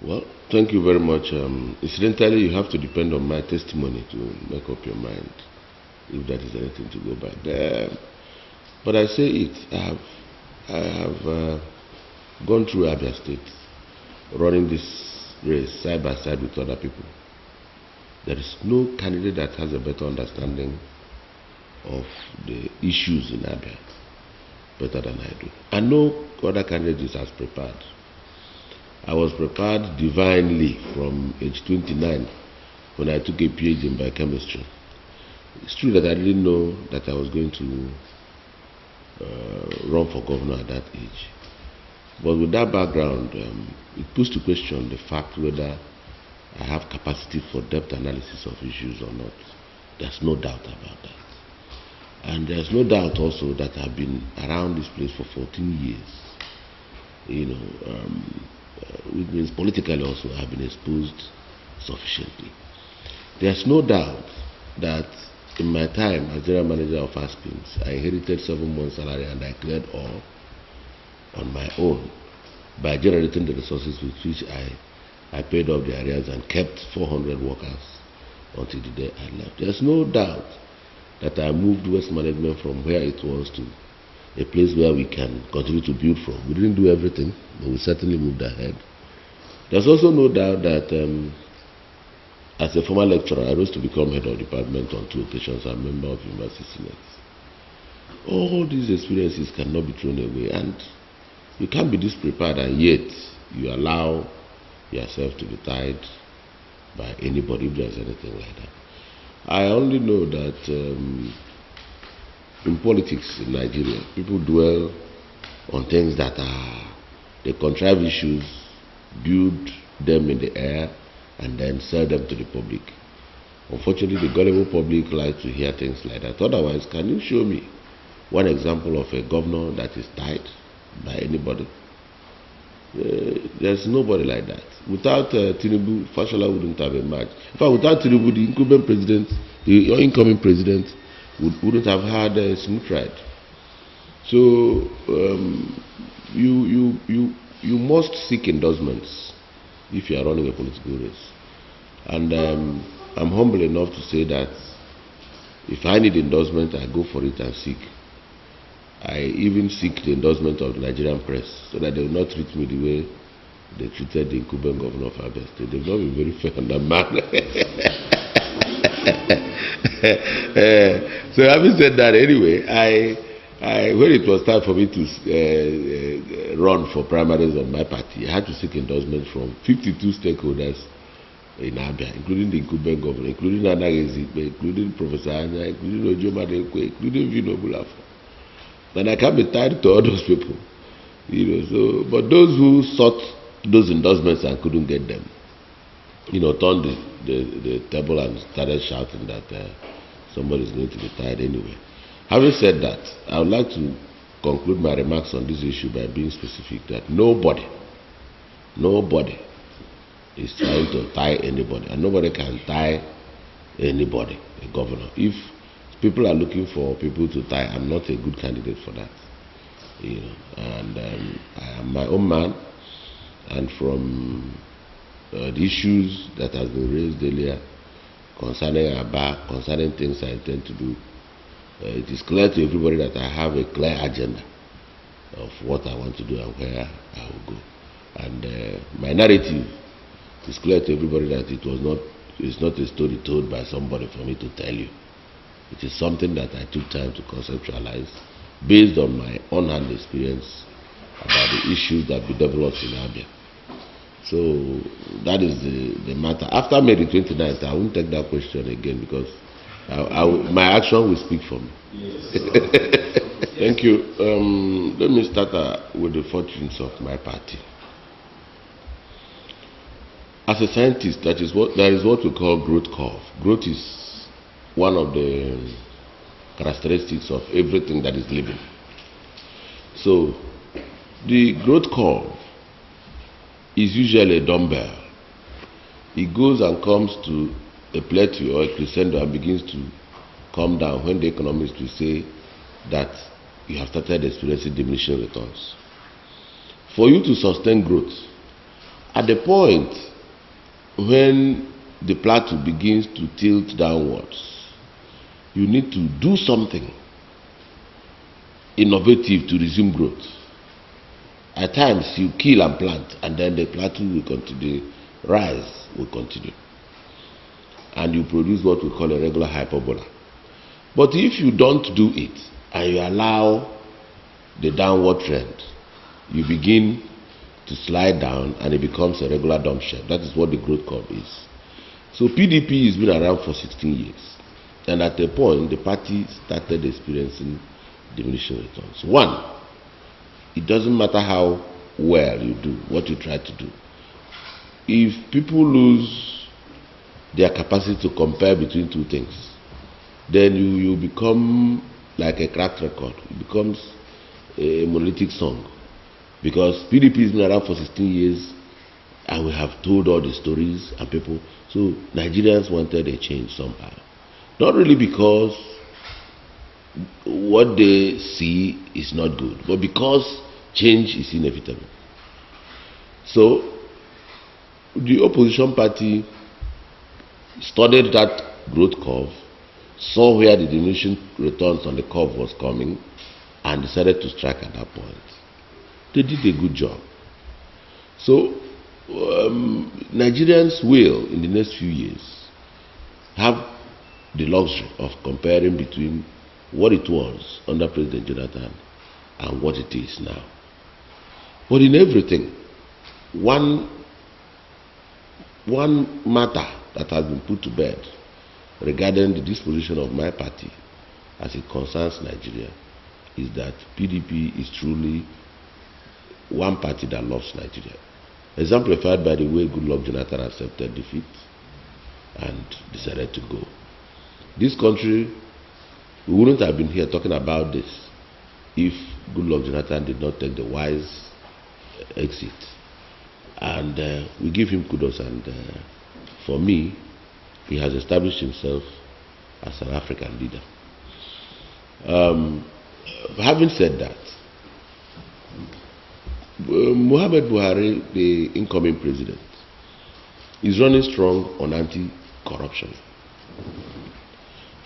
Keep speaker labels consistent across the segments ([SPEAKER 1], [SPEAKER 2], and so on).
[SPEAKER 1] Well, thank you very much. Incidentally, you have to depend on my testimony to make up your mind if that is anything to go by. But I say it. I have gone through Abia State, running this race side by side with other people. There is no candidate that has a better understanding of the issues in Abia better than I do. And no other candidate is as prepared. I was prepared divinely from age 29 when I took a PhD in biochemistry. It's true that I didn't know that I was going to run for governor at that age. But with that background, it puts to question the fact whether I have capacity for depth analysis of issues or not. There's no doubt about that. And there's no doubt also that I've been around this place for 14 years. Which means politically also I've been exposed sufficiently. There's no doubt that in my time as general manager of Aspins, I inherited 7 months' salary and I cleared all on my own by generating the resources with which I paid off the arrears and kept 400 workers until the day I left. There's no doubt that I moved West Management from where it was to a place where we can continue to build from. We didn't do everything, but we certainly moved ahead. There's also no doubt that as a former lecturer, I rose to become head of department on 2 occasions and member of University Senate. All these experiences cannot be thrown away, and you can't be this prepared and yet you allow yourself to be tied by anybody if there's anything like that. I only know that in politics in Nigeria, people dwell on things that they contrive issues, build them in the air, and then sell them to the public. Unfortunately, the gullible public like to hear things like that. Otherwise, can you show me one example of a governor that is tied by anybody? There's nobody like that. Without Tinubu, Fashola wouldn't have emerged. In fact, without Tinubu, the incumbent president, the incoming president, wouldn't have had a smooth ride. So you must seek endorsements if you are running a political race. And I'm humble enough to say that if I need endorsement, I go for it and seek. I even seek the endorsement of the Nigerian press so that they will not treat me the way they treated the incumbent governor of Abia State. They've not been very fair on that man. So having said that, anyway, when it was time for me to run for primaries of my party, I had to seek endorsement from 52 stakeholders in Abia, including the incumbent governor, including OKEZIE IKPEAZU, including Professor Anya, including Ojo Madekwe, including Vino Bulafo. And I can't be tied to all those people. But those who sought those endorsements and couldn't get them, turned the table and started shouting that somebody is going to be tied anyway. Having said that, I would like to conclude my remarks on this issue by being specific that nobody is trying to tie anybody, and nobody can tie anybody, a governor. If people are looking for people to tie, I'm not a good candidate for that. And I am my own man, and from the issues that has been raised earlier concerning Abba, concerning things I intend to do, it is clear to everybody that I have a clear agenda of what I want to do and where I will go. And my narrative is clear to everybody that it's not a story told by somebody for me to tell you. It is something that I took time to conceptualize based on my on-hand experience about the issues that we developed in Abia. So that is the matter. After May the 29th, I won't take that question again because my action will speak for me. Yes. Thank you. Let me start with the fortunes of my party. As a scientist, that is what we call growth curve. Growth is one of the characteristics of everything that is living. So the growth curve is usually a dumbbell. It goes and comes to a plateau or a crescendo and begins to come down when the economists will say that you have started experiencing diminishing returns. For you to sustain growth At the point when the plateau begins to tilt downwards, you need to do something innovative to resume growth. At times you kill and plant, and then the plateau will continue, rise will continue, and you produce what we call a regular hyperbola. But if you don't do it and you allow the downward trend, you begin to slide down and it becomes a regular dump shape. That is what the growth curve is. So PDP has been around for 16 years, and at a point the party started experiencing diminishing returns. One, it doesn't matter how well you do what you try to do. If people lose their capacity to compare between two things, then you become like a cracked record. It becomes a monolithic song. Because PDP has been around for 16 years, and we have told all the stories and people. So Nigerians wanted a change somehow. Not really because what they see is not good, but because change is inevitable. So the opposition party studied that growth curve, saw where the diminishing returns on the curve was coming, and decided to strike at that point. They did a good job. So Nigerians will, in the next few years, have the luxury of comparing between what it was under President Jonathan and what it is now. But in everything, one matter that has been put to bed regarding the disposition of my party as it concerns Nigeria is that PDP is truly one party that loves Nigeria. Exemplified by the way Goodluck Jonathan accepted defeat and decided to go. This country, we wouldn't have been here talking about this if Goodluck Jonathan did not take the wise exit. And we give him kudos, and for me, he has established himself as an African leader. Having said that, Muhammad Buhari, the incoming president, is running strong on anti-corruption.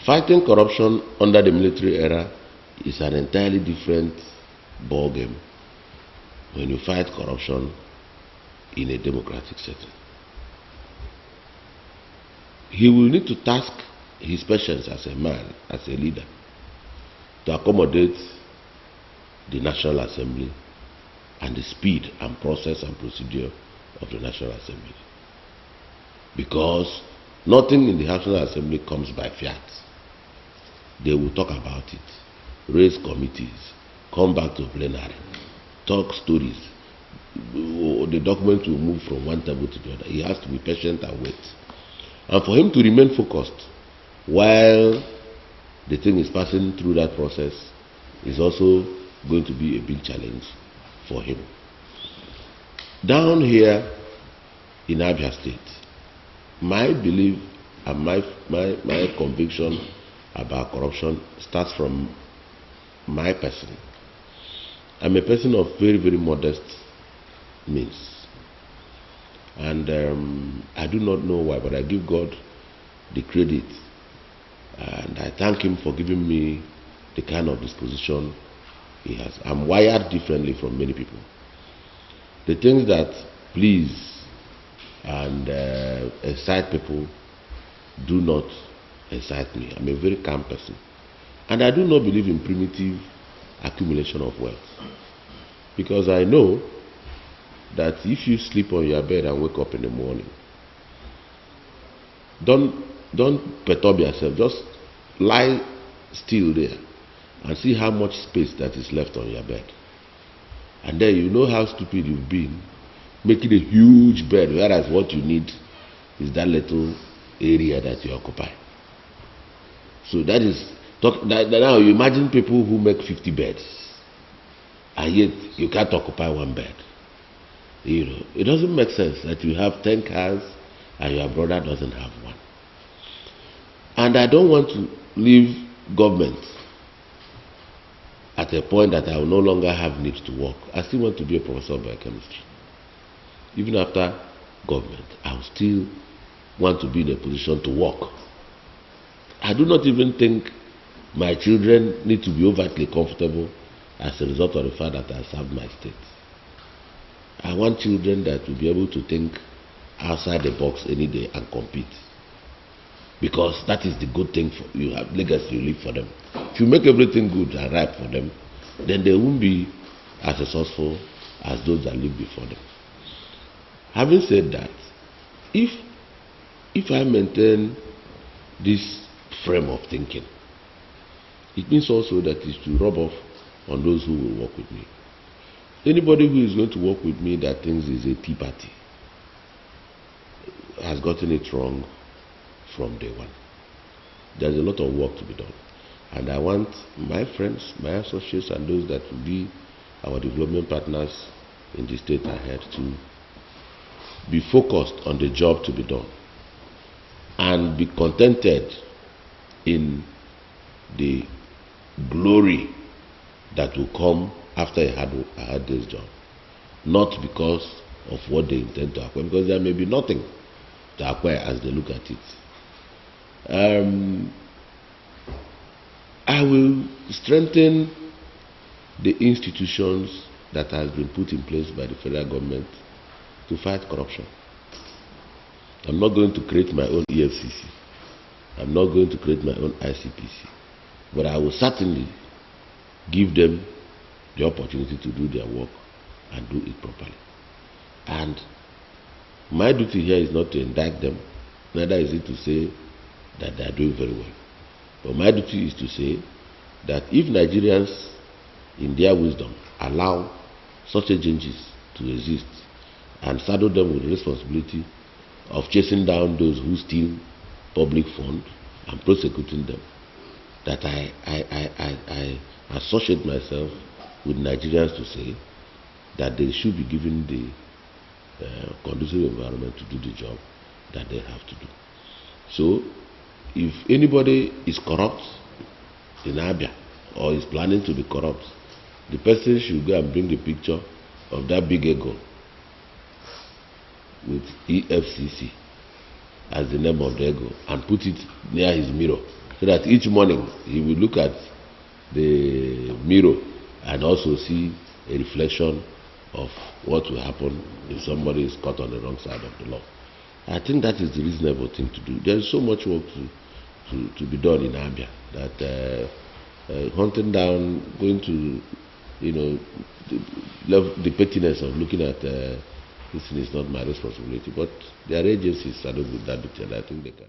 [SPEAKER 1] Fighting corruption under the military era is an entirely different ballgame when you fight corruption in a democratic setting. He will need to task his patience as a man, as a leader, to accommodate the National Assembly and the speed and process and procedure of the National Assembly. Because nothing in the National Assembly comes by fiat. They will talk about it, raise committees, come back to plenary, talk stories. The document will move from one table to the other. He has to be patient and wait. And for him to remain focused while the thing is passing through that process is also going to be a big challenge for him. Down here in Abia State, my belief and my conviction about corruption starts from my person. I'm a person of very, very modest means. And I do not know why, but I give God the credit. And I thank him for giving me the kind of disposition he has. I'm wired differently from many people. The things that please and excite people do not excite me. I'm a very calm person. And I do not believe in primitive accumulation of wealth. Because I know that if you sleep on your bed and wake up in the morning, don't perturb yourself. Just lie still there and see how much space that is left on your bed. And then you know how stupid you've been making a huge bed, whereas what you need is that little area that you occupy. So that is, now you imagine people who make 50 beds and yet you can't occupy one bed. You know, it doesn't make sense that you have 10 cars and your brother doesn't have one. And I don't want to leave government at a point that I will no longer have need to work. I still want to be a professor of biochemistry. even after government, I will still want to be in a position to work. I do not even think my children need to be overtly comfortable as a result of the fact that I served my state. I want children that will be able to think outside the box any day and compete. Because that is the good thing for you, have legacy you leave for them. If you make everything good and right for them, then they won't be as successful as those that live before them. Having said that, if I maintain this frame of thinking, it means also that it should rub off on those who will work with me. Anybody who is going to work with me that thinks is a tea party has gotten it wrong from day one. There's a lot of work to be done. And I want my friends, my associates, and those that will be our development partners in the state ahead to be focused on the job to be done and be contented in the glory that will come after I had this job, not because of what they intend to acquire, because there may be nothing to acquire as they look at it. I will strengthen the institutions that has been put in place by the federal government to fight corruption. I'm not going to create my own EFCC. I'm not going to create my own ICPC. But I will certainly give them the opportunity to do their work and do it properly. And my duty here is not to indict them, neither is it to say that they are doing very well. But my duty is to say that if Nigerians, in their wisdom, allow such agencies to exist and saddle them with the responsibility of chasing down those who steal public funds and prosecuting them, that I associate myself with Nigerians to say that they should be given the conducive environment to do the job that they have to do. So, if anybody is corrupt in Abia or is planning to be corrupt, the person should go and bring the picture of that big ego with EFCC as the name of the ego and put it near his mirror, so that each morning he will look at the mirror and also see a reflection of what will happen if somebody is caught on the wrong side of the law. I think that is the reasonable thing to do. There is so much work to be done in Abia that hunting down, going to, the pettiness of looking at this thing is not my responsibility. But there are agencies that do that, and I think they can.